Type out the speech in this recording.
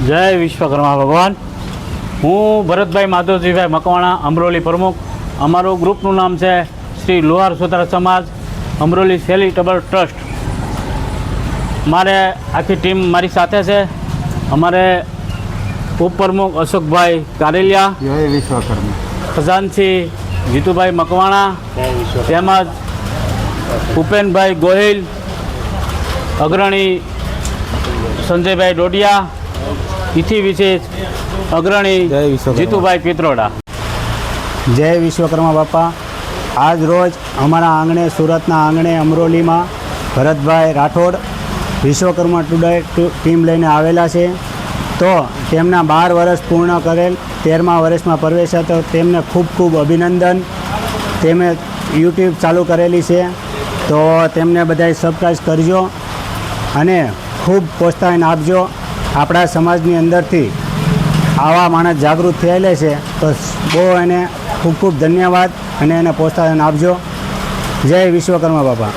જય વિશ્વકર્મા ભગવાન। હું ભરતભાઈ માધવજીભાઈ મકવાણા, અમરોલી પ્રમુખ। અમારું ગ્રુપનું નામ છે શ્રી લોહાર સુતાર સમાજ અમરોલી ચેરિટેબલ ટ્રસ્ટ। મારે આખી ટીમ મારી સાથે છે। અમારે ઉપપ્રમુખ અશોકભાઈ કારેલિયા, જય વિશ્વકર્મા, ખજાનચી જીતુભાઈ મકવાણા, તેમજ ઉપેનભાઈ ગોહિલ, અગ્રણી સંજયભાઈ ડોડિયા, તિથિ વિશેષ અગ્રણી જીતુભાઈ પિત્રોડા। જય વિશ્વકર્મા બાપા। આજ રોજ અમારા આંગણે, સુરતના આંગણે અમરોલીમાં ભરતભાઈ રાઠોડ વિશ્વકર્મા ટુડે ટીમ લઈને આવેલા છે। તો તેમના 12 વર્ષ પૂર્ણ કરેલ, 13મા વર્ષમાં પ્રવેશ્યા, તો તેમને ખૂબ ખૂબ અભિનંદન। તેમે યુટ્યુબ ચાલુ કરેલી છે, તો તેમને બધાય સબસ્ક્રાઈબ કરજો અને ખૂબ પ્રોત્સાહન આપજો। આપણા સમાજની અંદરથી આવા માણસ જાગૃત થયેલા છે, તો બહુ એને ખૂબ ખૂબ ધન્યવાદ અને એને પ્રોત્સાહન આપજો। જય વિશ્વકર્મા બાપા।